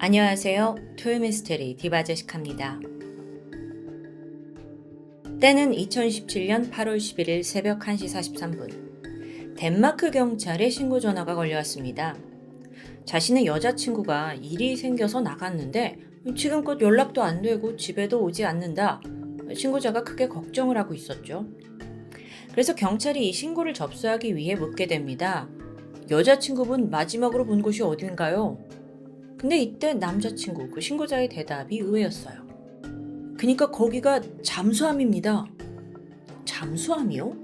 안녕하세요. 토요미스테리 디바제시카입니다. 때는 2017년 8월 11일 새벽 1시 43분. 덴마크 경찰에 신고 전화가 걸려왔습니다. 자신의 여자친구가 일이 생겨서 나갔는데 지금껏 연락도 안 되고 집에도 오지 않는다. 신고자가 크게 걱정을 하고 있었죠. 그래서 경찰이 이 신고를 접수하기 위해 묻게 됩니다. 여자친구분 마지막으로 본 곳이 어딘가요? 근데 이때 남자친구, 그 신고자의 대답이 의외였어요. 그니까 거기가 잠수함입니다. 잠수함이요?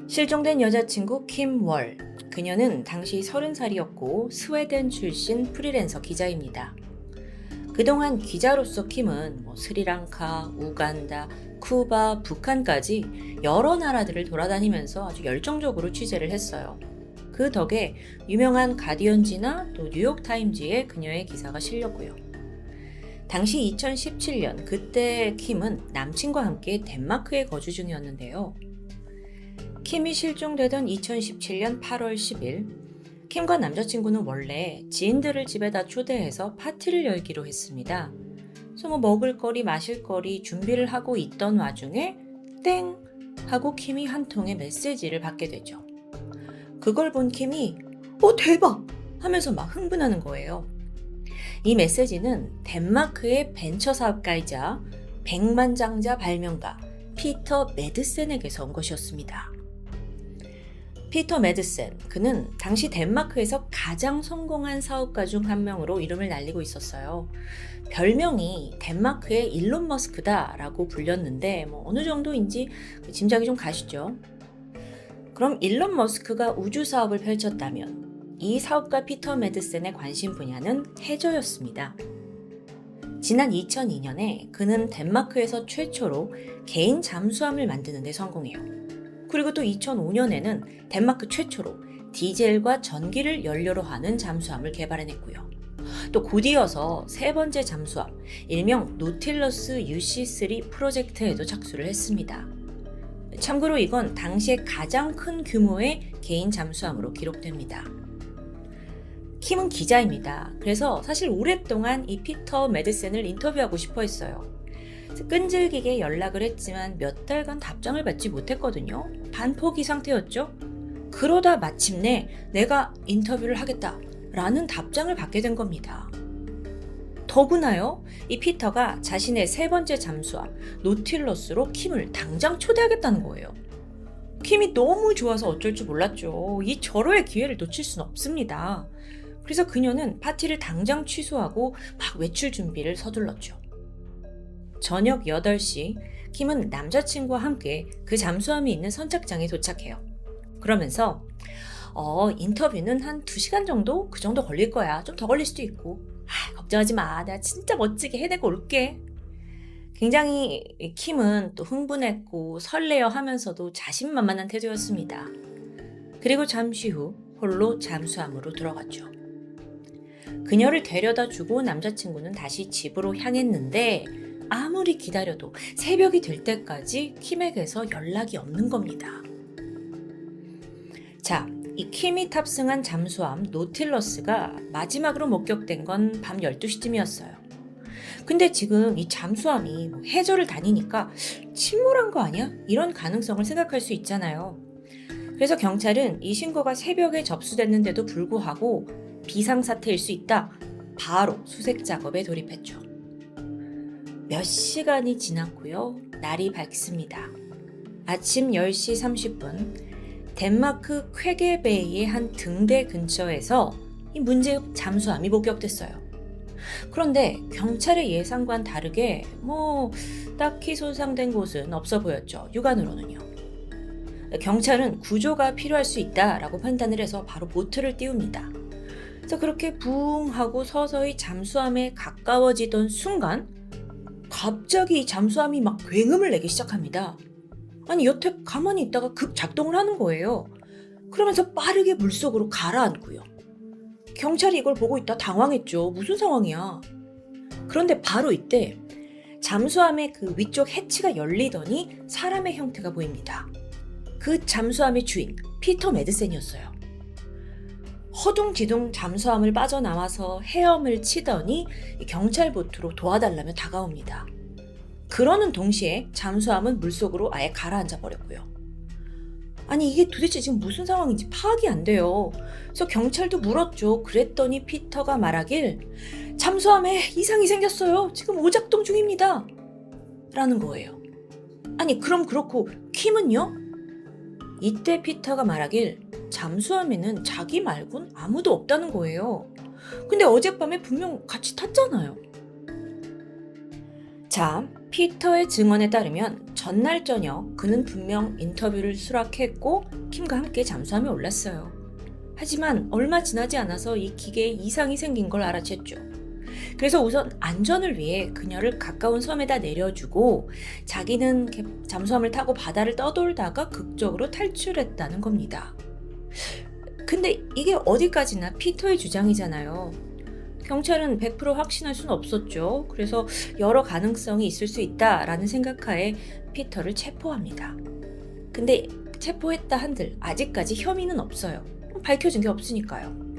실종된 여자친구 킴 월. 그녀는 당시 30살이었고 스웨덴 출신 프리랜서 기자입니다. 그동안 기자로서 킴은 스리랑카, 우간다, 쿠바, 북한까지 여러 나라들을 돌아다니면서 아주 열정적으로 취재를 했어요. 그 덕에 유명한 가디언지나 또 뉴욕타임즈에 그녀의 기사가 실렸고요. 당시 2017년 그때 킴은 남친과 함께 덴마크에 거주 중이었는데요. 킴이 실종되던 2017년 8월 10일 킴과 남자친구는 원래 지인들을 집에다 초대해서 파티를 열기로 했습니다. 그래서 먹을거리 마실거리 준비를 하고 있던 와중에 땡! 하고 킴이 한 통의 메시지를 받게 되죠. 그걸 본 킴이 대박! 하면서 막 흥분하는 거예요. 이 메시지는 덴마크의 벤처 사업가이자 백만장자 발명가 피터 매드센에게서 온 것이었습니다. 피터 매드센, 그는 당시 덴마크에서 가장 성공한 사업가 중 한 명으로 이름을 날리고 있었어요. 별명이 덴마크의 일론 머스크다라고 불렸는데 어느 정도인지 짐작이 좀 가시죠? 그럼 일론 머스크가 우주 사업을 펼쳤다면 이 사업가 피터 매드센의 관심 분야는 해저였습니다. 지난 2002년에 그는 덴마크에서 최초로 개인 잠수함을 만드는 데 성공해요. 그리고 또 2005년에는 덴마크 최초로 디젤과 전기를 연료로 하는 잠수함을 개발해냈고요. 또 곧이어서 세 번째 잠수함, 일명 노틸러스 UC3 프로젝트에도 착수를 했습니다. 참고로 이건 당시에 가장 큰 규모의 개인 잠수함으로 기록됩니다. 킴은 기자입니다. 그래서 사실 오랫동안 이 피터 매드센을 인터뷰하고 싶어 했어요. 끈질기게 연락을 했지만 몇 달간 답장을 받지 못했거든요. 반포기 상태였죠. 그러다 마침내 내가 인터뷰를 하겠다라는 답장을 받게 된 겁니다. 더구나요, 이 피터가 자신의 세 번째 잠수함 노틸러스로 킴을 당장 초대하겠다는 거예요. 킴이 너무 좋아서 어쩔 줄 몰랐죠. 이 절호의 기회를 놓칠 수는 없습니다. 그래서 그녀는 파티를 당장 취소하고 막 외출 준비를 서둘렀죠. 저녁 8시, 킴은 남자친구와 함께 그 잠수함이 있는 선착장에 도착해요. 그러면서 인터뷰는 한 2시간 정도? 그 정도 걸릴 거야. 좀 더 걸릴 수도 있고. 걱정하지 마. 내가 진짜 멋지게 해내고 올게. 굉장히 킴은 또 흥분했고 설레어 하면서도 자신만만한 태도였습니다. 그리고 잠시 후 홀로 잠수함으로 들어갔죠. 그녀를 데려다 주고 남자친구는 다시 집으로 향했는데 아무리 기다려도 새벽이 될 때까지 킴에게서 연락이 없는 겁니다. 자, 이 킴이 탑승한 잠수함 노틸러스가 마지막으로 목격된 건 밤 12시쯤이었어요. 근데 지금 이 잠수함이 해저를 다니니까 침몰한 거 아니야? 이런 가능성을 생각할 수 있잖아요. 그래서 경찰은 이 신고가 새벽에 접수됐는데도 불구하고 비상사태일 수 있다. 바로 수색 작업에 돌입했죠. 몇 시간이 지났고요. 날이 밝습니다. 아침 10시 30분 덴마크 쾌게베이의 한 등대 근처에서 이 문제의 잠수함이 목격됐어요. 그런데 경찰의 예상과는 다르게 딱히 손상된 곳은 없어 보였죠. 육안으로는요. 경찰은 구조가 필요할 수 있다라고 판단을 해서 바로 보트를 띄웁니다. 그래서 그렇게 붕 하고 서서히 잠수함에 가까워지던 순간 갑자기 이 잠수함이 막 굉음을 내기 시작합니다. 아니 여태 가만히 있다가 급 작동을 하는 거예요. 그러면서 빠르게 물속으로 가라앉고요. 경찰이 이걸 보고 있다 당황했죠. 무슨 상황이야. 그런데 바로 이때 잠수함의 그 위쪽 해치가 열리더니 사람의 형태가 보입니다. 그 잠수함의 주인 피터 매드센이었어요. 허둥지둥 잠수함을 빠져나와서 헤엄을 치더니 경찰 보트로 도와달라며 다가옵니다. 그러는 동시에 잠수함은 물속으로 아예 가라앉아 버렸고요. 아니 이게 도대체 지금 무슨 상황인지 파악이 안 돼요. 그래서 경찰도 물었죠. 그랬더니 피터가 말하길 잠수함에 이상이 생겼어요. 지금 오작동 중입니다. 라는 거예요. 아니 그럼 그렇고 킴은요? 이때 피터가 말하길 잠수함에는 자기 말곤 아무도 없다는 거예요. 근데 어젯밤에 분명 같이 탔잖아요. 자, 피터의 증언에 따르면 전날 저녁 그는 분명 인터뷰를 수락했고 킴과 함께 잠수함에 올랐어요. 하지만 얼마 지나지 않아서 이 기계에 이상이 생긴 걸 알아챘죠. 그래서 우선 안전을 위해 그녀를 가까운 섬에다 내려주고 자기는 잠수함을 타고 바다를 떠돌다가 극적으로 탈출했다는 겁니다. 근데 이게 어디까지나 피터의 주장이잖아요. 경찰은 100% 확신할 수는 없었죠. 그래서 여러 가능성이 있을 수 있다라는 생각하에 피터를 체포합니다. 근데 체포했다 한들 아직까지 혐의는 없어요. 밝혀진 게 없으니까요.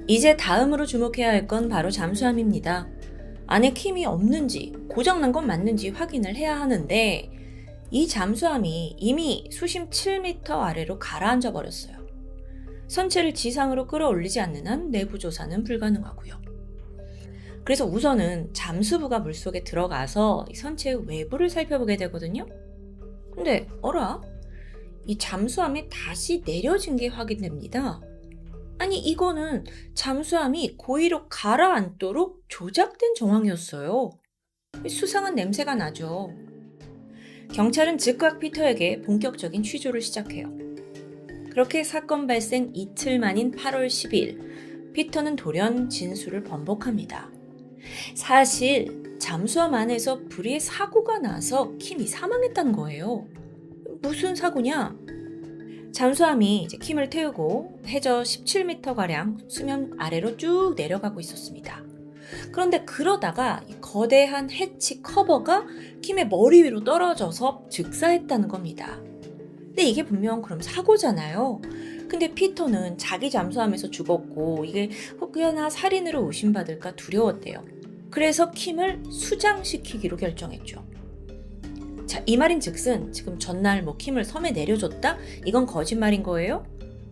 이제 다음으로 주목해야 할 건 바로 잠수함입니다. 안에 킴이 없는지 고장난 건 맞는지 확인을 해야 하는데 이 잠수함이 이미 수심 7m 아래로 가라앉아 버렸어요. 선체를 지상으로 끌어올리지 않는 한 내부 조사는 불가능하고요. 그래서 우선은 잠수부가 물속에 들어가서 선체의 외부를 살펴보게 되거든요. 근데 어라? 이 잠수함에 다시 내려진 게 확인됩니다. 아니 이거는 잠수함이 고의로 가라앉도록 조작된 정황이었어요. 수상한 냄새가 나죠. 경찰은 즉각 피터에게 본격적인 취조를 시작해요. 그렇게 사건 발생 이틀 만인 8월 10일, 피터는 돌연 진술을 번복합니다. 사실 잠수함 안에서 불의의 사고가 나서 킴이 사망했다는 거예요. 무슨 사고냐? 잠수함이 이제 킴을 태우고 해저 17m가량 수면 아래로 쭉 내려가고 있었습니다. 그런데 그러다가 이 거대한 해치 커버가 킴의 머리 위로 떨어져서 즉사했다는 겁니다. 근데 이게 분명 그럼 사고잖아요. 근데 피터는 자기 잠수함에서 죽었고 이게 혹여나 살인으로 의심받을까 두려웠대요. 그래서 킴을 수장시키기로 결정했죠. 자, 이 말인 즉슨 지금 전날 킴을 섬에 내려줬다? 이건 거짓말인 거예요?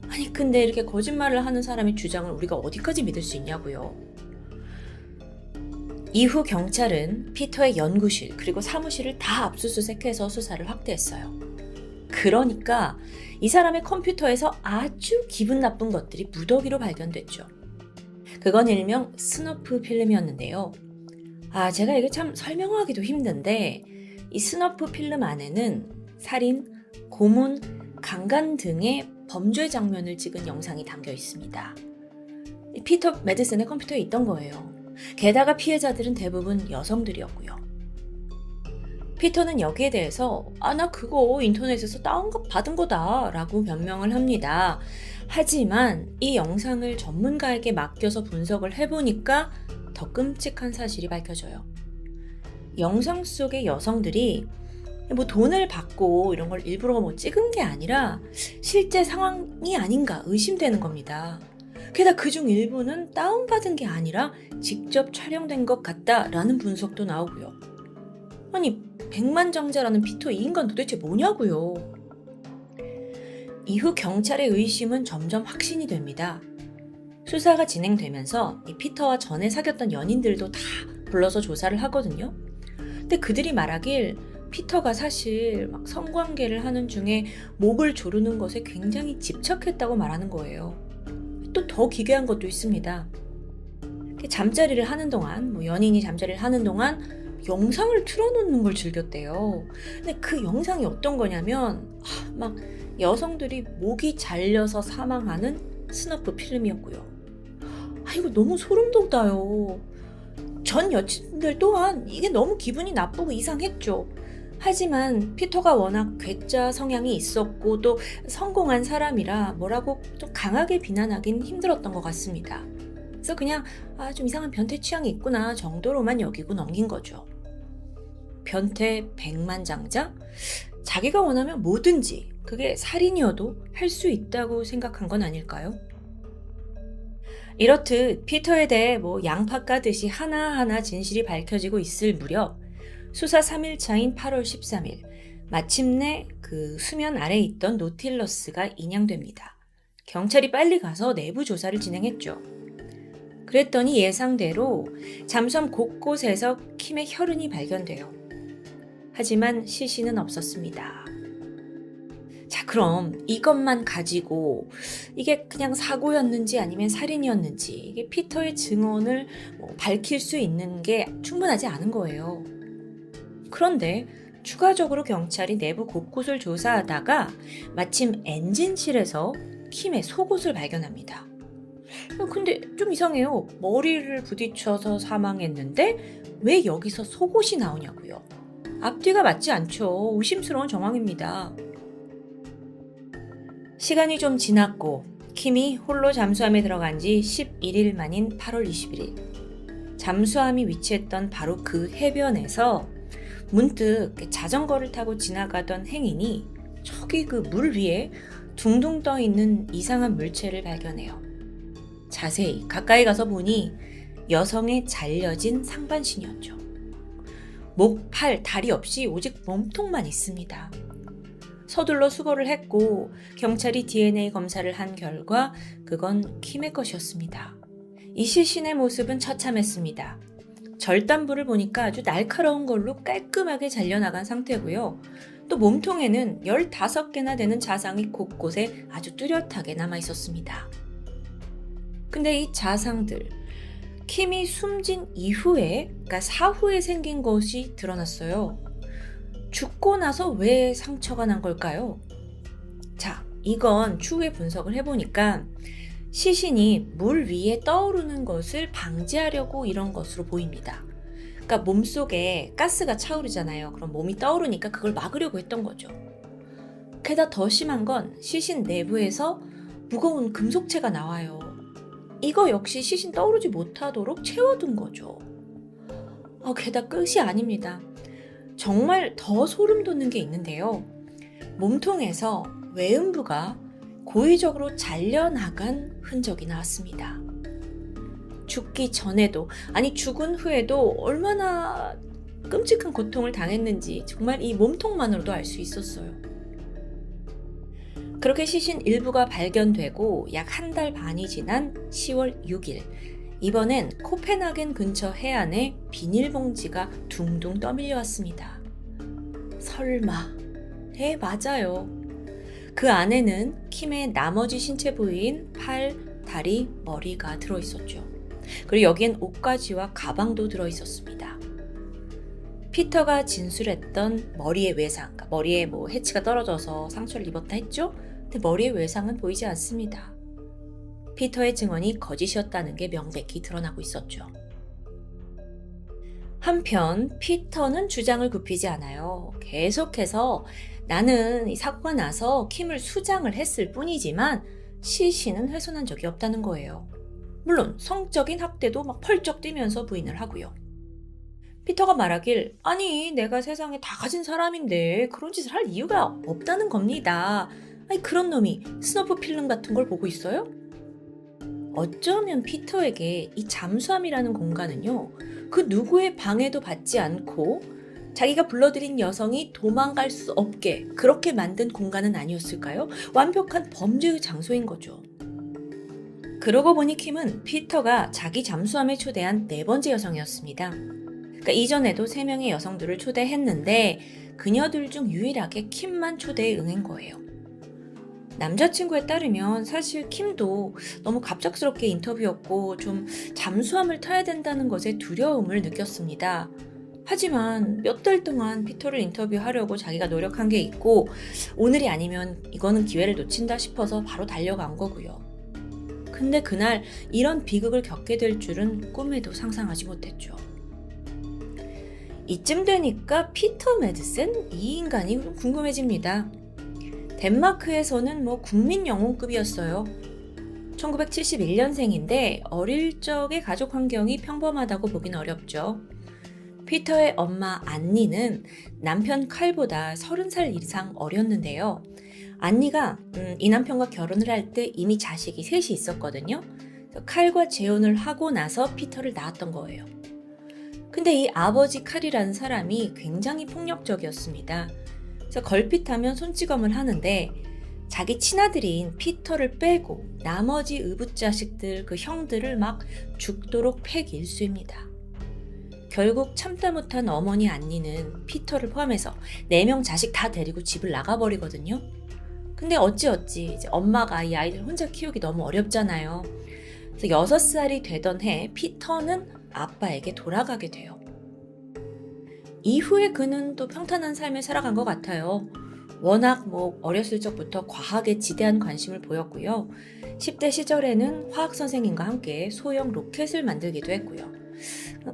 아니 근데 이렇게 거짓말을 하는 사람의 주장을 우리가 어디까지 믿을 수 있냐고요. 이후 경찰은 피터의 연구실 그리고 사무실을 다 압수수색해서 수사를 확대했어요. 그러니까 이 사람의 컴퓨터에서 아주 기분 나쁜 것들이 무더기로 발견됐죠. 그건 일명 스너프 필름이었는데요. 제가 이게 참 설명하기도 힘든데 이 스너프 필름 안에는 살인, 고문, 강간 등의 범죄 장면을 찍은 영상이 담겨 있습니다. 피터 매디슨의 컴퓨터에 있던 거예요. 게다가 피해자들은 대부분 여성들이었고요. 피터는 여기에 대해서 나 그거 인터넷에서 다운받은 거다 라고 변명을 합니다. 하지만 이 영상을 전문가에게 맡겨서 분석을 해보니까 더 끔찍한 사실이 밝혀져요. 영상 속의 여성들이 돈을 받고 이런 걸 일부러 찍은 게 아니라 실제 상황이 아닌가 의심되는 겁니다. 게다가 그중 일부는 다운받은 게 아니라 직접 촬영된 것 같다라는 분석도 나오고요. 아니 백만장자라는 피터 이 인간 도대체 뭐냐고요. 이후 경찰의 의심은 점점 확신이 됩니다. 수사가 진행되면서 이 피터와 전에 사귀었던 연인들도 다 불러서 조사를 하거든요. 근데 그들이 말하길 피터가 사실 성관계를 하는 중에 목을 조르는 것에 굉장히 집착했다고 말하는 거예요. 또 더 기괴한 것도 있습니다. 잠자리를 하는 동안 연인이 잠자리를 하는 동안 영상을 틀어놓는 걸 즐겼대요. 근데 그 영상이 어떤 거냐면 여성들이 목이 잘려서 사망하는 스너프 필름이었고요. 이거 너무 소름 돋아요. 전 여친들 또한 이게 너무 기분이 나쁘고 이상했죠. 하지만 피터가 워낙 괴짜 성향이 있었고 또 성공한 사람이라 뭐라고 좀 강하게 비난하긴 힘들었던 것 같습니다. 그래서 그냥 좀 이상한 변태 취향이 있구나 정도로만 여기고 넘긴 거죠. 변태 백만장자? 자기가 원하면 뭐든지 그게 살인이어도 할 수 있다고 생각한 건 아닐까요? 이렇듯 피터에 대해 양파 까듯이 하나하나 진실이 밝혀지고 있을 무렵 수사 3일차인 8월 13일 마침내 그 수면 아래에 있던 노틸러스가 인양됩니다. 경찰이 빨리 가서 내부 조사를 진행했죠. 그랬더니 예상대로 잠수함 곳곳에서 킴의 혈흔이 발견돼요. 하지만 시신은 없었습니다. 자, 그럼 이것만 가지고 이게 그냥 사고였는지 아니면 살인이었는지 이게 피터의 증언을 밝힐 수 있는 게 충분하지 않은 거예요. 그런데 추가적으로 경찰이 내부 곳곳을 조사하다가 마침 엔진실에서 킴의 속옷을 발견합니다. 근데 좀 이상해요. 머리를 부딪혀서 사망했는데 왜 여기서 속옷이 나오냐고요. 앞뒤가 맞지 않죠. 의심스러운 정황입니다. 시간이 좀 지났고 킴이 홀로 잠수함에 들어간 지 11일 만인 8월 21일 잠수함이 위치했던 바로 그 해변에서 문득 자전거를 타고 지나가던 행인이 저기 그 물 위에 둥둥 떠 있는 이상한 물체를 발견해요. 자세히 가까이 가서 보니 여성의 잘려진 상반신이었죠. 목, 팔, 다리 없이 오직 몸통만 있습니다. 서둘러 수거를 했고 경찰이 DNA 검사를 한 결과 그건 킴의 것이었습니다. 이 시신의 모습은 처참했습니다. 절단부를 보니까 아주 날카로운 걸로 깔끔하게 잘려나간 상태고요. 또 몸통에는 15개나 되는 자상이 곳곳에 아주 뚜렷하게 남아 있었습니다. 근데 이 자상들, 킴이 숨진 이후에, 그러니까 사후에 생긴 것이 드러났어요. 죽고 나서 왜 상처가 난 걸까요? 자, 이건 추후에 분석을 해보니까 시신이 물 위에 떠오르는 것을 방지하려고 이런 것으로 보입니다. 그러니까 몸속에 가스가 차오르잖아요. 그럼 몸이 떠오르니까 그걸 막으려고 했던 거죠. 게다가 더 심한 건 시신 내부에서 무거운 금속체가 나와요. 이거 역시 시신 떠오르지 못하도록 채워둔 거죠. 게다가 끝이 아닙니다. 정말 더 소름 돋는 게 있는데요. 몸통에서 외음부가 고의적으로 잘려나간 흔적이 나왔습니다. 죽기 전에도, 아니 죽은 후에도 얼마나 끔찍한 고통을 당했는지 정말 이 몸통만으로도 알 수 있었어요. 그렇게 시신 일부가 발견되고 약 한 달 반이 지난 10월 6일 이번엔 코펜하겐 근처 해안에 비닐봉지가 둥둥 떠밀려 왔습니다. 설마. 네, 맞아요. 그 안에는 킴의 나머지 신체 부위인 팔, 다리, 머리가 들어있었죠. 그리고 여기엔 옷가지와 가방도 들어있었습니다. 피터가 진술했던 머리의 외상, 그러니까 머리에 해치가 떨어져서 상처를 입었다 했죠? 근데 머리의 외상은 보이지 않습니다. 피터의 증언이 거짓이었다는 게 명백히 드러나고 있었죠. 한편 피터는 주장을 굽히지 않아요. 계속해서 나는 이 사고가 나서 킴을 수장을 했을 뿐이지만 시신은 훼손한 적이 없다는 거예요. 물론 성적인 학대도 펄쩍 뛰면서 부인을 하고요. 피터가 말하길 아니 내가 세상에 다 가진 사람인데 그런 짓을 할 이유가 없다는 겁니다. 아니 그런 놈이 스너프 필름 같은 걸 보고 있어요? 어쩌면 피터에게 이 잠수함이라는 공간은요, 그 누구의 방해도 받지 않고 자기가 불러들인 여성이 도망갈 수 없게 그렇게 만든 공간은 아니었을까요? 완벽한 범죄의 장소인 거죠. 그러고 보니 킴은 피터가 자기 잠수함에 초대한 4번째 여성이었습니다. 그러니까 이전에도 3명의 여성들을 초대했는데 그녀들 중 유일하게 킴만 초대에 응한 거예요. 남자친구에 따르면 사실 킴도 너무 갑작스럽게 인터뷰였고 좀 잠수함을 타야 된다는 것에 두려움을 느꼈습니다. 하지만 몇 달 동안 피터를 인터뷰하려고 자기가 노력한 게 있고 오늘이 아니면 이거는 기회를 놓친다 싶어서 바로 달려간 거고요. 근데 그날 이런 비극을 겪게 될 줄은 꿈에도 상상하지 못했죠. 이쯤 되니까 피터 매드센? 이 인간이 궁금해집니다. 덴마크에서는 국민 영웅급이었어요. 1971년생인데 어릴 적의 가족 환경이 평범하다고 보긴 어렵죠. 피터의 엄마 안니는 남편 칼보다 30살 이상 어렸는데요. 안니가 이 남편과 결혼을 할 때 이미 자식이 셋이 있었거든요. 칼과 재혼을 하고 나서 피터를 낳았던 거예요. 근데 이 아버지 칼이라는 사람이 굉장히 폭력적이었습니다. 그래서 걸핏하면 손찌검을 하는데 자기 친아들인 피터를 빼고 나머지 의붓자식들, 그 형들을 막 죽도록 패기일수입니다. 결국 참다 못한 어머니 안니는 피터를 포함해서 4명 자식 다 데리고 집을 나가버리거든요. 근데 어찌 이제 엄마가 이 아이들 혼자 키우기 너무 어렵잖아요. 그래서 6살이 되던 해 피터는 아빠에게 돌아가게 돼요. 이후에 그는 또 평탄한 삶을 살아간 것 같아요. 워낙 어렸을 적부터 과학에 지대한 관심을 보였고요. 10대 시절에는 화학 선생님과 함께 소형 로켓을 만들기도 했고요.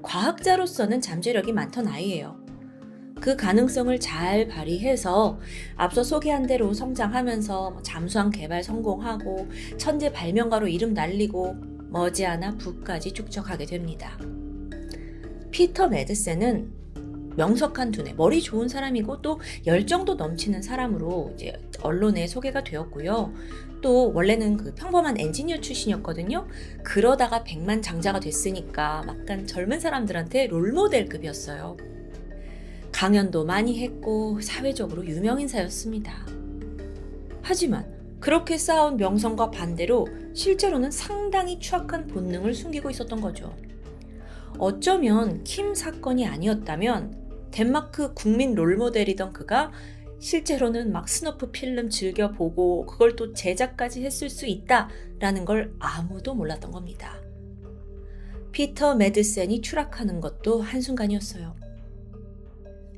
과학자로서는 잠재력이 많던 아이예요. 그 가능성을 잘 발휘해서 앞서 소개한 대로 성장하면서 잠수함 개발 성공하고 천재 발명가로 이름 날리고 머지않아 부까지 축적하게 됩니다. 피터 매드센은 명석한 두뇌, 머리 좋은 사람이고 또 열정도 넘치는 사람으로 이제 언론에 소개가 되었고요. 또 원래는 그 평범한 엔지니어 출신이었거든요. 그러다가 백만장자가 됐으니까 약간 젊은 사람들한테 롤모델급이었어요. 강연도 많이 했고 사회적으로 유명인사였습니다. 하지만 그렇게 쌓아온 명성과 반대로 실제로는 상당히 추악한 본능을 숨기고 있었던 거죠. 어쩌면 킴 사건이 아니었다면 덴마크 국민 롤모델이던 그가 실제로는 막 스너프 필름 즐겨보고 그걸 또 제작까지 했을 수 있다라는 걸 아무도 몰랐던 겁니다. 피터 매드센이 추락하는 것도 한순간이었어요.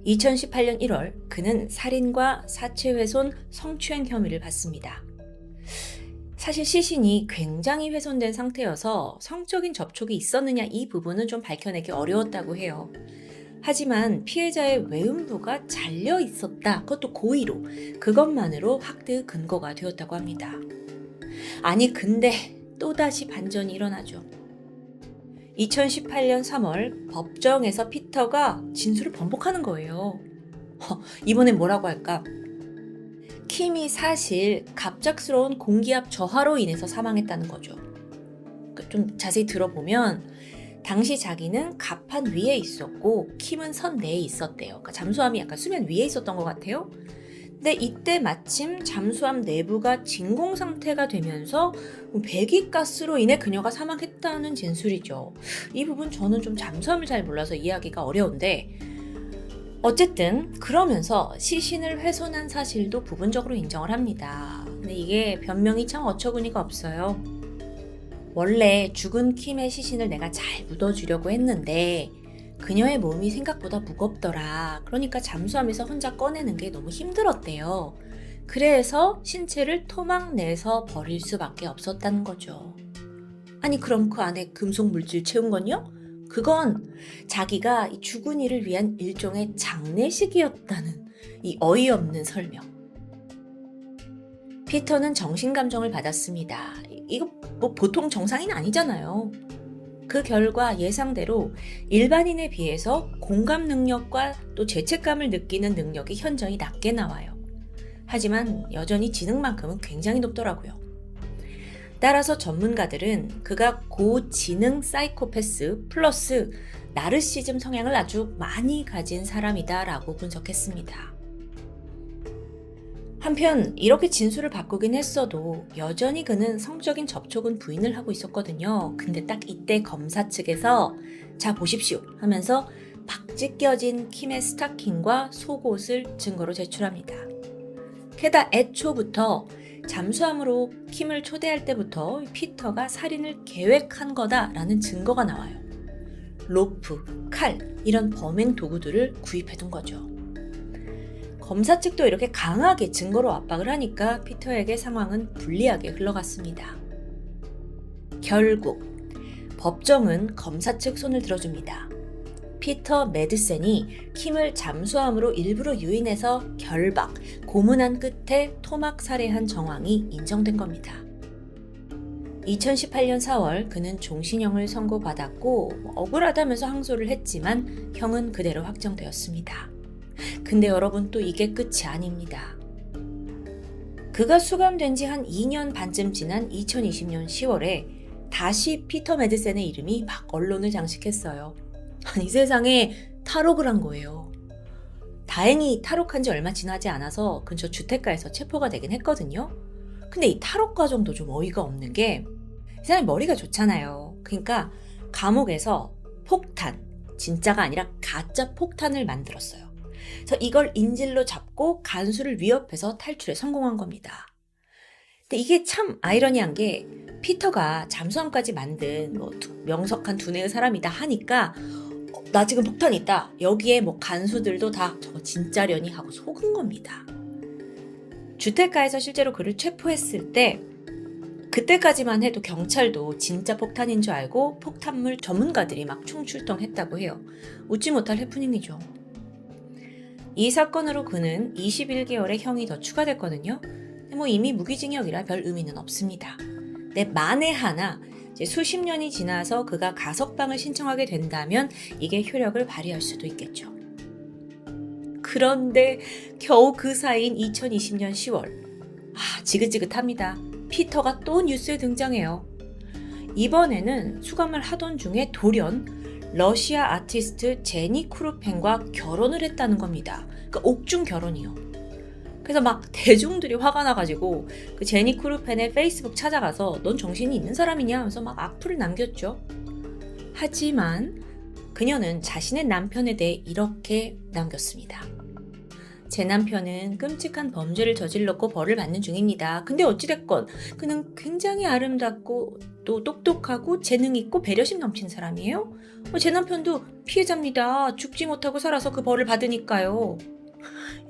2018년 1월 그는 살인과 사체훼손, 성추행 혐의를 받습니다. 사실 시신이 굉장히 훼손된 상태여서 성적인 접촉이 있었느냐 이 부분은 좀 밝혀내기 어려웠다고 해요. 하지만 피해자의 외음부가 잘려 있었다, 그것도 고의로, 그것만으로 학대의 근거가 되었다고 합니다. 아니 근데 또다시 반전이 일어나죠. 2018년 3월 법정에서 피터가 진술을 번복하는 거예요. 이번엔 뭐라고 할까? 킴이 사실 갑작스러운 공기압 저하로 인해서 사망했다는 거죠. 좀 자세히 들어보면 당시 자기는 갑판 위에 있었고 킴은 선 내에 있었대요. 그러니까 잠수함이 약간 수면 위에 있었던 것 같아요. 근데 이때 마침 잠수함 내부가 진공 상태가 되면서 배기가스로 인해 그녀가 사망했다는 진술이죠. 이 부분 저는 좀 잠수함을 잘 몰라서 이해하기가 어려운데 어쨌든 그러면서 시신을 훼손한 사실도 부분적으로 인정을 합니다. 근데 이게 변명이 참 어처구니가 없어요. 원래 죽은 킴의 시신을 내가 잘 묻어주려고 했는데 그녀의 몸이 생각보다 무겁더라. 그러니까 잠수함에서 혼자 꺼내는 게 너무 힘들었대요. 그래서 신체를 토막 내서 버릴 수밖에 없었다는 거죠. 아니 그럼 그 안에 금속 물질 채운 건요? 그건 자기가 이 죽은 이를 위한 일종의 장례식이었다는 이 어이없는 설명. 피터는 정신감정을 받았습니다. 이거 보통 정상인 아니잖아요. 그 결과 예상대로 일반인에 비해서 공감 능력과 또 죄책감을 느끼는 능력이 현저히 낮게 나와요. 하지만 여전히 지능만큼은 굉장히 높더라고요. 따라서 전문가들은 그가 고지능 사이코패스 플러스 나르시즘 성향을 아주 많이 가진 사람이다라고 분석했습니다. 한편 이렇게 진술을 바꾸긴 했어도 여전히 그는 성적인 접촉은 부인을 하고 있었거든요. 근데 딱 이때 검사 측에서 자 보십시오 하면서 박쥐 껴진 킴의 스타킹과 속옷을 증거로 제출합니다. 게다가 애초부터 잠수함으로 킴을 초대할 때부터 피터가 살인을 계획한 거다라는 증거가 나와요. 로프, 칼 이런 범행 도구들을 구입해둔 거죠. 검사 측도 이렇게 강하게 증거로 압박을 하니까 피터에게 상황은 불리하게 흘러갔습니다. 결국 법정은 검사 측 손을 들어줍니다. 피터 매드센이 킴을 잠수함으로 일부러 유인해서 결박, 고문한 끝에 토막 살해한 정황이 인정된 겁니다. 2018년 4월 그는 종신형을 선고받았고 억울하다면서 항소를 했지만 형은 그대로 확정되었습니다. 근데 여러분 또 이게 끝이 아닙니다. 그가 수감된 지 한 2년 반쯤 지난 2020년 10월에 다시 피터 매드센의 이름이 막 언론을 장식했어요. 아니 세상에 탈옥을 한 거예요. 다행히 탈옥한 지 얼마 지나지 않아서 근처 주택가에서 체포가 되긴 했거든요. 근데 이 탈옥 과정도 좀 어이가 없는 게 이 사람이 머리가 좋잖아요. 그러니까 감옥에서 폭탄, 진짜가 아니라 가짜 폭탄을 만들었어요. 그래서 이걸 인질로 잡고 간수를 위협해서 탈출에 성공한 겁니다. 근데 이게 참 아이러니한 게 피터가 잠수함까지 만든 명석한 두뇌의 사람이다 하니까 나 지금 폭탄 있다. 여기에 간수들도 다 저거 진짜려니 하고 속은 겁니다. 주택가에서 실제로 그를 체포했을 때 그때까지만 해도 경찰도 진짜 폭탄인 줄 알고 폭탄물 전문가들이 막 총출동했다고 해요. 웃지 못할 해프닝이죠. 이 사건으로 그는 21개월의 형이 더 추가됐거든요. 이미 무기징역이라 별 의미는 없습니다. 근데 만에 하나 수십 년이 지나서 그가 가석방을 신청하게 된다면 이게 효력을 발휘할 수도 있겠죠. 그런데 겨우 그 사이인 2020년 10월 지긋지긋합니다. 피터가 또 뉴스에 등장해요. 이번에는 수감을 하던 중에 돌연 러시아 아티스트 제니 크루펜과 결혼을 했다는 겁니다. 그러니까 옥중 결혼이요. 그래서 막 대중들이 화가 나가지고 그 제니 크루펜의 페이스북 찾아가서 넌 정신이 있는 사람이냐 하면서 막 악플을 남겼죠. 하지만 그녀는 자신의 남편에 대해 이렇게 남겼습니다. 제 남편은 끔찍한 범죄를 저질렀고 벌을 받는 중입니다. 근데 어찌됐건 그는 굉장히 아름답고 또 똑똑하고 재능 있고 배려심 넘치는 사람이에요. 제 남편도 피해자입니다. 죽지 못하고 살아서 그 벌을 받으니까요.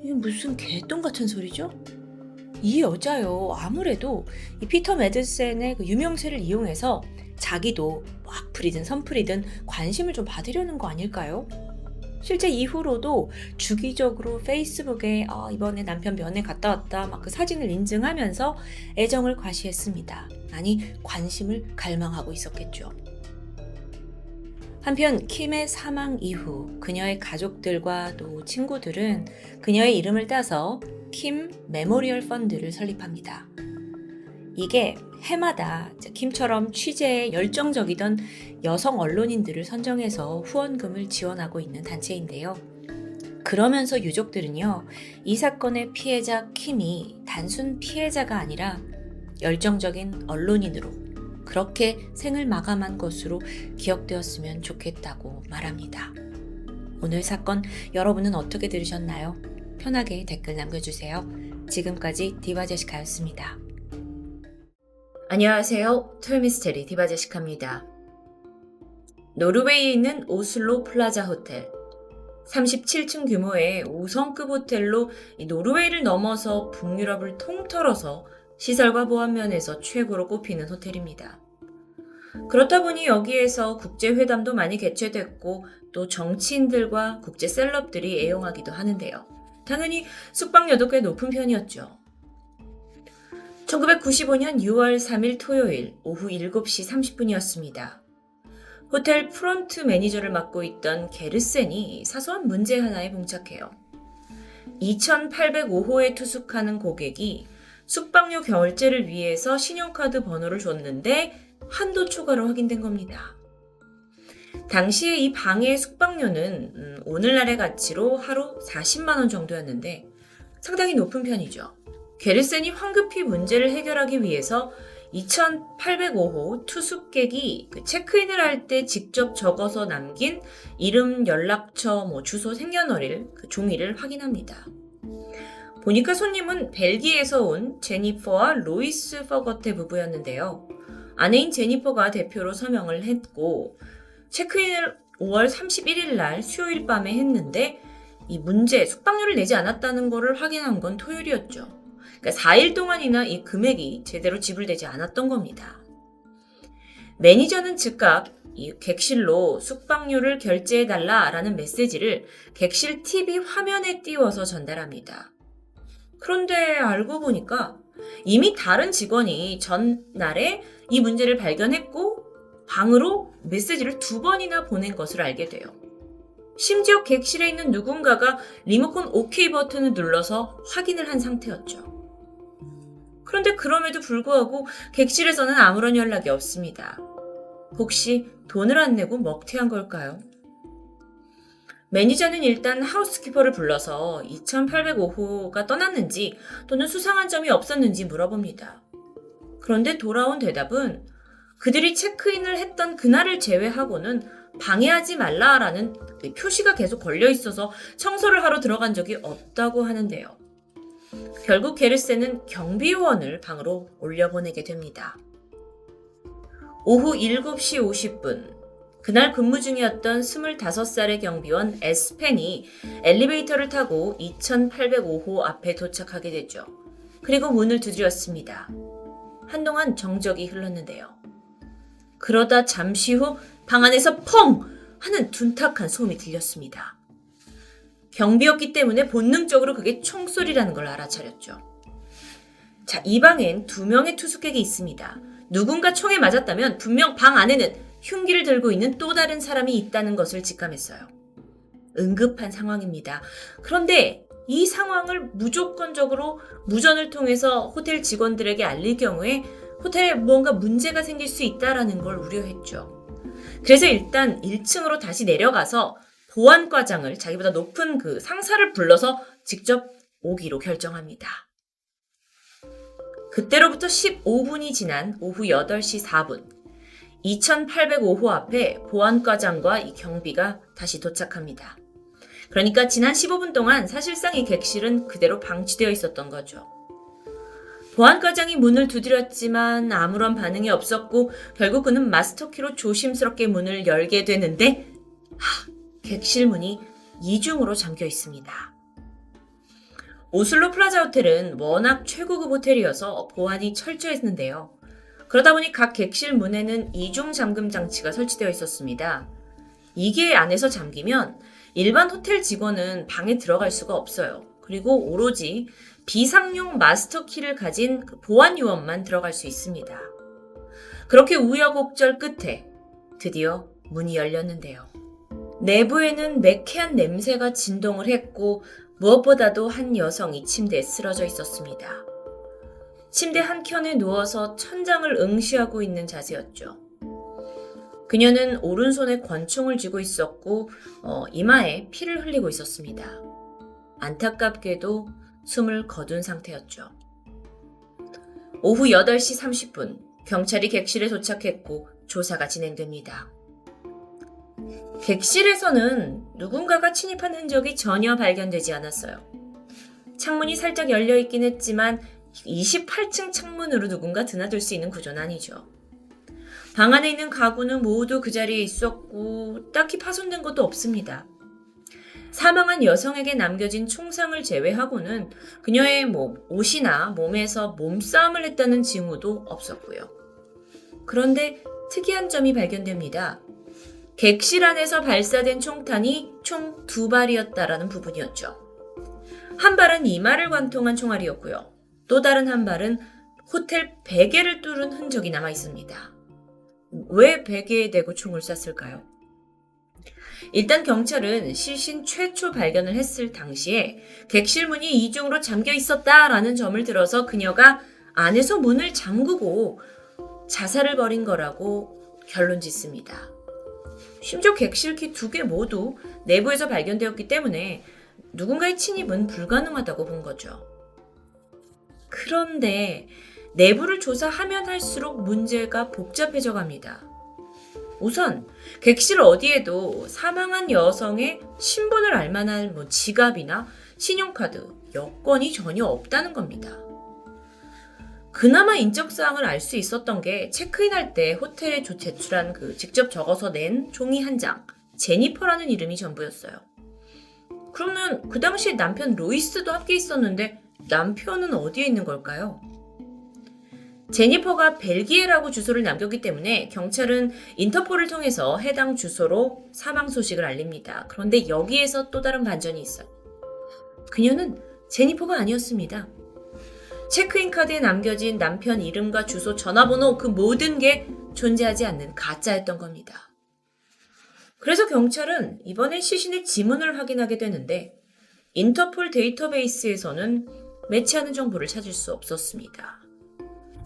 이게 무슨 개똥 같은 소리죠? 이 여자요. 아무래도 이 피터 매드센의 그 유명세를 이용해서 자기도 악플이든 선플이든 관심을 좀 받으려는 거 아닐까요? 실제 이후로도 주기적으로 페이스북에 이번에 남편 면회 갔다 왔다 막 그 사진을 인증하면서 애정을 과시했습니다. 아니 관심을 갈망하고 있었겠죠. 한편 킴의 사망 이후 그녀의 가족들과 또 친구들은 그녀의 이름을 따서 킴 메모리얼 펀드를 설립합니다. 이게 해마다 킴처럼 취재에 열정적이던 여성 언론인들을 선정해서 후원금을 지원하고 있는 단체인데요. 그러면서 유족들은요, 이 사건의 피해자 킴이 단순 피해자가 아니라 열정적인 언론인으로 그렇게 생을 마감한 것으로 기억되었으면 좋겠다고 말합니다. 오늘 사건 여러분은 어떻게 들으셨나요? 편하게 댓글 남겨주세요. 지금까지 디바제시카였습니다. 안녕하세요. 토요미스테리 디바제시카입니다. 노르웨이에 있는 오슬로 플라자 호텔. 37층 규모의 5성급 호텔로 노르웨이를 넘어서 북유럽을 통틀어서 시설과 보안 면에서 최고로 꼽히는 호텔입니다. 그렇다 보니 여기에서 국제회담도 많이 개최됐고 또 정치인들과 국제 셀럽들이 애용하기도 하는데요. 당연히 숙박료도 꽤 높은 편이었죠. 1995년 6월 3일 토요일 오후 7시 30분이었습니다. 호텔 프론트 매니저를 맡고 있던 게르센이 사소한 문제 하나에 봉착해요. 2805호에 투숙하는 고객이 숙박료 결제를 위해서 신용카드 번호를 줬는데 한도 초과로 확인된 겁니다. 당시에 이 방의 숙박료는 오늘날의 가치로 하루 40만 원 정도였는데 상당히 높은 편이죠. 게르센이 황급히 문제를 해결하기 위해서 2805호 투숙객이 체크인을 할 때 직접 적어서 남긴 이름, 연락처, 주소, 생년월일 그 종이를 확인합니다. 보니까 손님은 벨기에에서 온 제니퍼와 로이스 퍼거테 부부였는데요. 아내인 제니퍼가 대표로 서명을 했고 체크인을 5월 31일 날 수요일 밤에 했는데 이 문제, 숙박료를 내지 않았다는 것을 확인한 건 토요일이었죠. 그러니까 4일 동안이나 이 금액이 제대로 지불되지 않았던 겁니다. 매니저는 즉각 이 객실로 숙박료를 결제해달라라는 메시지를 객실 TV 화면에 띄워서 전달합니다. 그런데 알고 보니까 이미 다른 직원이 전날에 이 문제를 발견했고 방으로 메시지를 2번이나 보낸 것을 알게 돼요. 심지어 객실에 있는 누군가가 리모컨 OK 버튼을 눌러서 확인을 한 상태였죠. 그런데 그럼에도 불구하고 객실에서는 아무런 연락이 없습니다. 혹시 돈을 안 내고 먹튀한 걸까요? 매니저는 일단 하우스키퍼를 불러서 2805호가 떠났는지 또는 수상한 점이 없었는지 물어봅니다. 그런데 돌아온 대답은 그들이 체크인을 했던 그날을 제외하고는 방해하지 말라라는 표시가 계속 걸려 있어서 청소를 하러 들어간 적이 없다고 하는데요. 결국 게르센은 경비원을 방으로 올려보내게 됩니다. 오후 7시 50분, 그날 근무 중이었던 25살의 경비원 에스펜이 엘리베이터를 타고 2805호 앞에 도착하게 되죠. 그리고 문을 두드렸습니다. 한동안 정적이 흘렀는데요. 그러다 잠시 후 방 안에서 펑! 하는 둔탁한 소음이 들렸습니다. 경비였기 때문에 본능적으로 그게 총소리라는 걸 알아차렸죠. 자, 이 방엔 2명의 투숙객이 있습니다. 누군가 총에 맞았다면 분명 방 안에는 흉기를 들고 있는 또 다른 사람이 있다는 것을 직감했어요. 응급한 상황입니다. 그런데 이 상황을 무조건적으로 무전을 통해서 호텔 직원들에게 알릴 경우에 호텔에 무언가 문제가 생길 수 있다는 걸 우려했죠. 그래서 일단 1층으로 다시 내려가서 보안과장을 자기보다 높은 그 상사를 불러서 직접 오기로 결정합니다. 그때로부터 15분이 지난 오후 8시 4분, 2805호 앞에 보안과장과 이 경비가 다시 도착합니다. 그러니까 지난 15분 동안 사실상 이 객실은 그대로 방치되어 있었던 거죠. 보안과장이 문을 두드렸지만 아무런 반응이 없었고 결국 그는 마스터키로 조심스럽게 문을 열게 되는데 객실 문이 이중으로 잠겨 있습니다. 오슬로 플라자 호텔은 워낙 최고급 호텔이어서 보안이 철저했는데요. 그러다 보니 각 객실 문에는 이중 잠금 장치가 설치되어 있었습니다. 이게 안에서 잠기면 일반 호텔 직원은 방에 들어갈 수가 없어요. 그리고 오로지 비상용 마스터키를 가진 보안 요원만 들어갈 수 있습니다. 그렇게 우여곡절 끝에 드디어 문이 열렸는데요. 내부에는 매캐한 냄새가 진동을 했고 무엇보다도 한 여성이 침대에 쓰러져 있었습니다. 침대 한켠에 누워서 천장을 응시하고 있는 자세였죠. 그녀는 오른손에 권총을 쥐고 있었고 이마에 피를 흘리고 있었습니다. 안타깝게도 숨을 거둔 상태였죠. 오후 8시 30분 경찰이 객실에 도착했고 조사가 진행됩니다. 객실에서는 누군가가 침입한 흔적이 전혀 발견되지 않았어요. 창문이 살짝 열려있긴 했지만 28층 창문으로 누군가 드나들 수 있는 구조는 아니죠. 방 안에 있는 가구는 모두 그 자리에 있었고 딱히 파손된 것도 없습니다. 사망한 여성에게 남겨진 총상을 제외하고는 그녀의 옷이나 몸에서 몸싸움을 했다는 징후도 없었고요. 그런데 특이한 점이 발견됩니다. 객실 안에서 발사된 총탄이 총 2발이었다라는 부분이었죠. 한 발은 이마를 관통한 총알이었고요. 또 다른 한 발은 호텔 베개를 뚫은 흔적이 남아 있습니다. 왜 베개에 대고 총을 쐈을까요? 일단 경찰은 시신 최초 발견을 했을 당시에 객실 문이 이중으로 잠겨 있었다라는 점을 들어서 그녀가 안에서 문을 잠그고 자살을 벌인 거라고 결론 짓습니다. 심지어 객실키 2개 모두 내부에서 발견되었기 때문에 누군가의 침입은 불가능하다고 본 거죠. 그런데 내부를 조사하면 할수록 문제가 복잡해져 갑니다. 우선 객실 어디에도 사망한 여성의 신분을 알 만한 지갑이나 신용카드, 여권이 전혀 없다는 겁니다. 그나마 인적사항을 알 수 있었던 게 체크인할 때 호텔에 제출한 직접 적어서 낸 종이 한 장, 제니퍼라는 이름이 전부였어요. 그러면 그 당시에 남편 로이스도 함께 있었는데 남편은 어디에 있는 걸까요? 제니퍼가 벨기에라고 주소를 남겼기 때문에 경찰은 인터폴을 통해서 해당 주소로 사망 소식을 알립니다. 그런데 여기에서 또 다른 반전이 있어요. 그녀는 제니퍼가 아니었습니다. 체크인 카드에 남겨진 남편 이름과 주소, 전화번호 그 모든 게 존재하지 않는 가짜였던 겁니다. 그래서 경찰은 이번에 시신의 지문을 확인하게 되는데 인터폴 데이터베이스에서는 매치하는 정보를 찾을 수 없었습니다.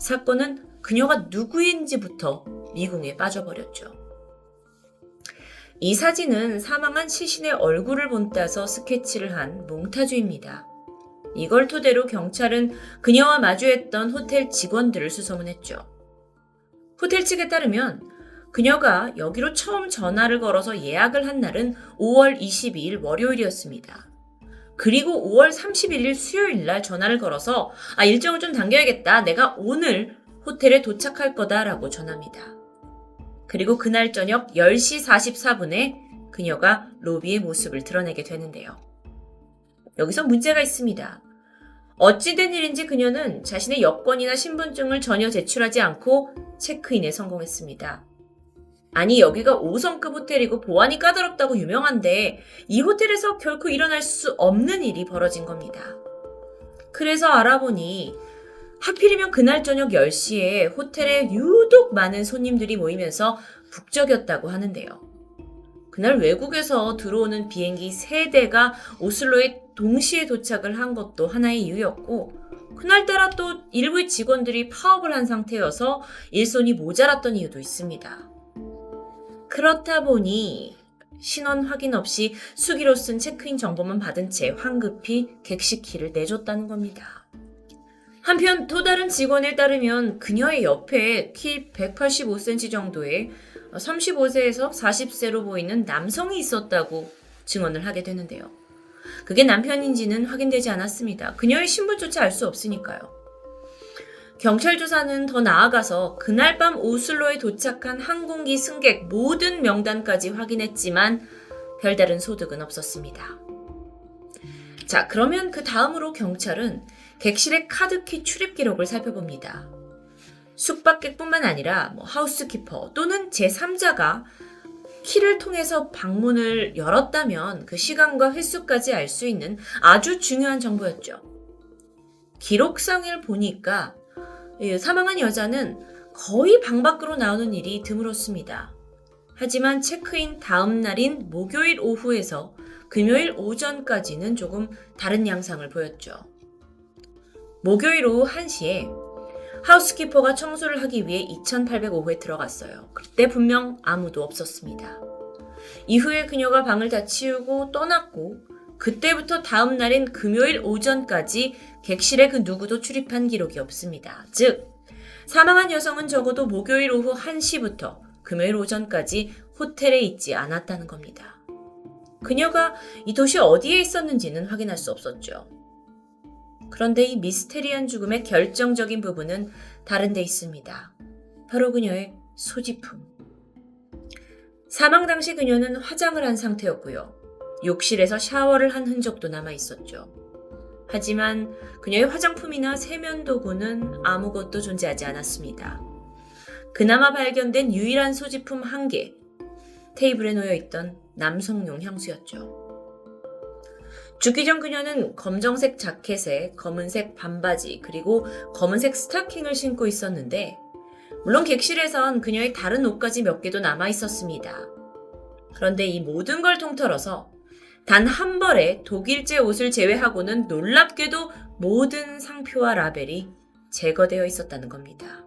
사건은 그녀가 누구인지부터 미궁에 빠져버렸죠. 이 사진은 사망한 시신의 얼굴을 본따서 스케치를 한 몽타주입니다. 이걸 토대로 경찰은 그녀와 마주했던 호텔 직원들을 수소문했죠. 호텔 측에 따르면 그녀가 여기로 처음 전화를 걸어서 예약을 한 날은 5월 22일 월요일이었습니다. 그리고 5월 31일 수요일 날 전화를 걸어서 일정을 좀 당겨야겠다. 내가 오늘 호텔에 도착할 거다라고 전합니다. 그리고 그날 저녁 10시 44분에 그녀가 로비의 모습을 드러내게 되는데요. 여기서 문제가 있습니다. 어찌된 일인지 그녀는 자신의 여권이나 신분증을 전혀 제출하지 않고 체크인에 성공했습니다. 아니, 여기가 5성급 호텔이고 보안이 까다롭다고 유명한데 이 호텔에서 결코 일어날 수 없는 일이 벌어진 겁니다. 그래서 알아보니 하필이면 그날 저녁 10시에 호텔에 유독 많은 손님들이 모이면서 북적였다고 하는데요. 그날 외국에서 들어오는 비행기 3대가 오슬로에 동시에 도착을 한 것도 하나의 이유였고, 그날따라 또 일부의 직원들이 파업을 한 상태여서 일손이 모자랐던 이유도 있습니다. 그렇다 보니 신원 확인 없이 수기로 쓴 체크인 정보만 받은 채 황급히 객실키를 내줬다는 겁니다. 한편 또 다른 직원에 따르면 그녀의 옆에 키 185cm 정도의 35세에서 40세로 보이는 남성이 있었다고 증언을 하게 되는데요. 그게 남편인지는 확인되지 않았습니다. 그녀의 신분조차 알 수 없으니까요. 경찰 조사는 더 나아가서 그날 밤 오슬로에 도착한 항공기 승객 모든 명단까지 확인했지만 별다른 소득은 없었습니다. 자, 그러면 그 다음으로 경찰은 객실의 카드키 출입 기록을 살펴봅니다. 숙박객뿐만 아니라 하우스키퍼 또는 제3자가 키를 통해서 방문을 열었다면 그 시간과 횟수까지 알 수 있는 아주 중요한 정보였죠. 기록상을 보니까 사망한 여자는 거의 방 밖으로 나오는 일이 드물었습니다. 하지만 체크인 다음 날인 목요일 오후에서 금요일 오전까지는 조금 다른 양상을 보였죠. 목요일 오후 1시에 하우스키퍼가 청소를 하기 위해 2805호에 들어갔어요. 그때 분명 아무도 없었습니다. 이후에 그녀가 방을 다 치우고 떠났고 그때부터 다음 날인 금요일 오전까지 객실에 그 누구도 출입한 기록이 없습니다. 즉, 사망한 여성은 적어도 목요일 오후 1시부터 금요일 오전까지 호텔에 있지 않았다는 겁니다. 그녀가 이 도시 어디에 있었는지는 확인할 수 없었죠. 그런데 이 미스테리한 죽음의 결정적인 부분은 다른 데 있습니다. 바로 그녀의 소지품. 사망 당시 그녀는 화장을 한 상태였고요. 욕실에서 샤워를 한 흔적도 남아 있었죠. 하지만 그녀의 화장품이나 세면도구는 아무것도 존재하지 않았습니다. 그나마 발견된 유일한 소지품 1개, 테이블에 놓여있던 남성용 향수였죠. 죽기 전 그녀는 검정색 자켓에 검은색 반바지 그리고 검은색 스타킹을 신고 있었는데 물론 객실에선 그녀의 다른 옷까지 몇 개도 남아 있었습니다. 그런데 이 모든 걸 통틀어서 단 한 벌의 독일제 옷을 제외하고는 놀랍게도 모든 상표와 라벨이 제거되어 있었다는 겁니다.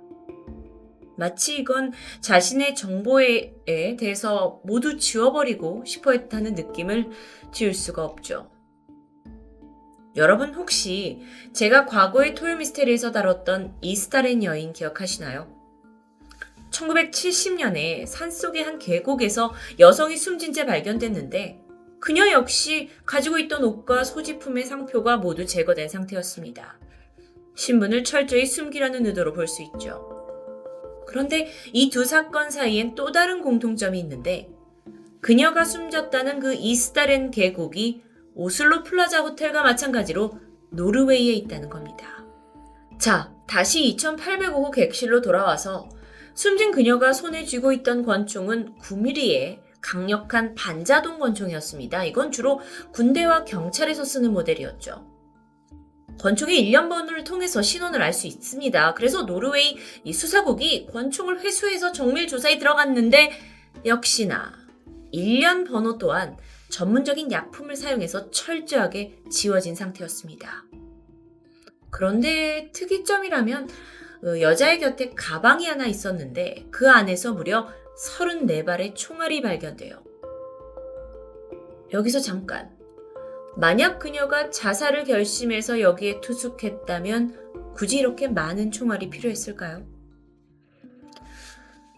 마치 이건 자신의 정보에 대해서 모두 지워버리고 싶어 했다는 느낌을 지울 수가 없죠. 여러분 혹시 제가 과거의 토요미스테리에서 다뤘던 이스타렌 여인 기억하시나요? 1970년에 산속의 한 계곡에서 여성이 숨진 채 발견됐는데 그녀 역시 가지고 있던 옷과 소지품의 상표가 모두 제거된 상태였습니다. 신분을 철저히 숨기라는 의도로 볼 수 있죠. 그런데 이 두 사건 사이엔 또 다른 공통점이 있는데 그녀가 숨졌다는 그 이스타렌 계곡이 오슬로 플라자 호텔과 마찬가지로 노르웨이에 있다는 겁니다. 자, 다시 2805호 객실로 돌아와서 숨진 그녀가 손에 쥐고 있던 권총은 9mm의 강력한 반자동 권총이었습니다. 이건 주로 군대와 경찰에서 쓰는 모델이었죠. 권총의 일련번호를 통해서 신원을 알 수 있습니다. 그래서 노르웨이 이 수사국이 권총을 회수해서 정밀 조사에 들어갔는데 역시나 일련 번호 또한 전문적인 약품을 사용해서 철저하게 지워진 상태였습니다. 그런데 특이점이라면 여자의 곁에 가방이 하나 있었는데 그 안에서 무려 34발의 총알이 발견돼요. 여기서 잠깐. 만약 그녀가 자살을 결심해서 여기에 투숙했다면 굳이 이렇게 많은 총알이 필요했을까요?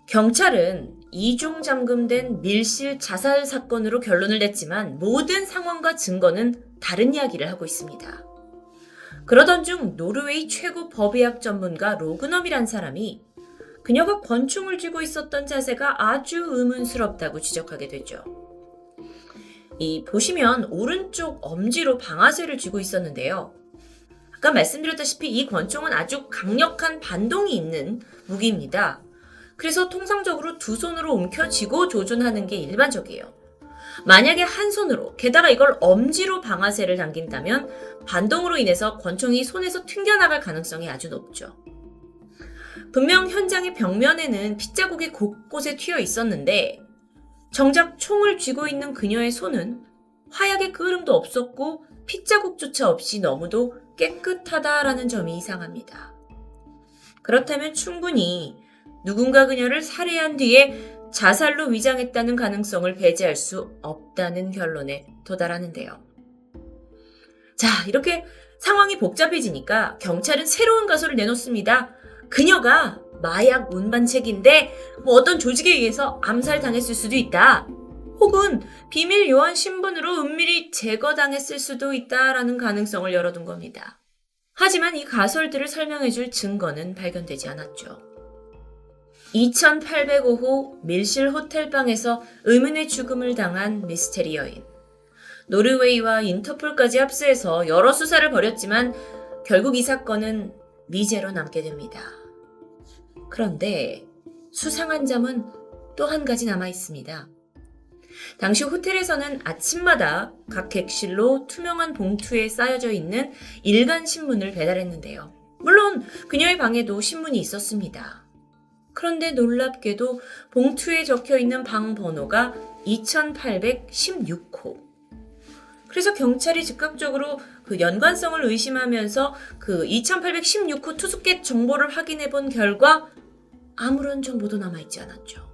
경찰은 이중 잠금된 밀실 자살 사건으로 결론을 냈지만 모든 상황과 증거는 다른 이야기를 하고 있습니다. 그러던 중 노르웨이 최고 법의학 전문가 로그넘이란 사람이 그녀가 권총을 쥐고 있었던 자세가 아주 의문스럽다고 지적하게 되죠. 보시면 오른쪽 엄지로 방아쇠를 쥐고 있었는데요. 아까 말씀드렸다시피 이 권총은 아주 강력한 반동이 있는 무기입니다. 그래서 통상적으로 두 손으로 움켜쥐고 조준하는 게 일반적이에요. 만약에 한 손으로, 게다가 이걸 엄지로 방아쇠를 당긴다면 반동으로 인해서 권총이 손에서 튕겨나갈 가능성이 아주 높죠. 분명 현장의 벽면에는 핏자국이 곳곳에 튀어 있었는데 정작 총을 쥐고 있는 그녀의 손은 화약의 끄름도 없었고 핏자국조차 없이 너무도 깨끗하다라는 점이 이상합니다. 그렇다면 충분히 누군가 그녀를 살해한 뒤에 자살로 위장했다는 가능성을 배제할 수 없다는 결론에 도달하는데요. 자, 이렇게 상황이 복잡해지니까 경찰은 새로운 가설을 내놓습니다. 그녀가 마약 운반책인데 어떤 조직에 의해서 암살당했을 수도 있다. 혹은 비밀 요원 신분으로 은밀히 제거당했을 수도 있다라는 가능성을 열어둔 겁니다. 하지만 이 가설들을 설명해줄 증거는 발견되지 않았죠. 2805호 밀실 호텔방에서 의문의 죽음을 당한 미스테리 여인. 노르웨이와 인터폴까지 합세해서 여러 수사를 벌였지만 결국 이 사건은 미제로 남게 됩니다. 그런데 수상한 점은 또 한 가지 남아 있습니다. 당시 호텔에서는 아침마다 각 객실로 투명한 봉투에 쌓여져 있는 일간 신문을 배달했는데요. 물론 그녀의 방에도 신문이 있었습니다. 그런데 놀랍게도 봉투에 적혀 있는 방 번호가 2816호. 그래서 경찰이 즉각적으로 그 연관성을 의심하면서 그 2816호 투숙객 정보를 확인해 본 결과 아무런 정보도 남아있지 않았죠.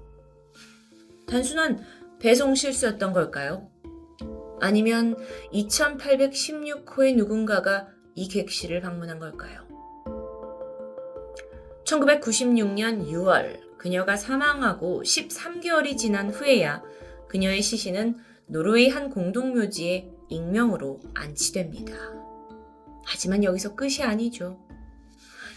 단순한 배송 실수였던 걸까요? 아니면 2816호의 누군가가 이 객실을 방문한 걸까요? 1996년 6월 그녀가 사망하고 13개월이 지난 후에야 그녀의 시신은 노르웨이 한 공동묘지에 익명으로 안치됩니다. 하지만 여기서 끝이 아니죠.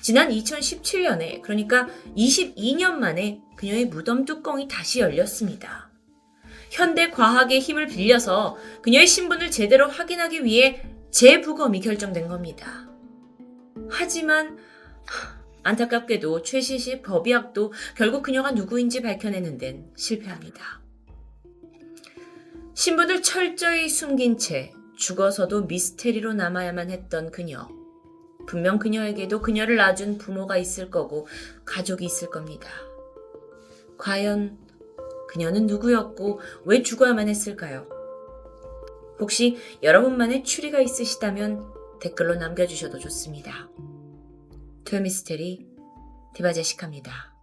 지난 2017년에 그러니까 22년 만에 그녀의 무덤 뚜껑이 다시 열렸습니다. 현대 과학의 힘을 빌려서 그녀의 신분을 제대로 확인하기 위해 재부검이 결정된 겁니다. 하지만 안타깝게도 최신식 법의학도 결국 그녀가 누구인지 밝혀내는 데는 실패합니다. 신분을 철저히 숨긴 채 죽어서도 미스테리로 남아야만 했던 그녀. 분명 그녀에게도 그녀를 낳아준 부모가 있을 거고 가족이 있을 겁니다. 과연 그녀는 누구였고 왜 죽어야만 했을까요? 혹시 여러분만의 추리가 있으시다면 댓글로 남겨주셔도 좋습니다. 토요미스테리 디바제시카입니다.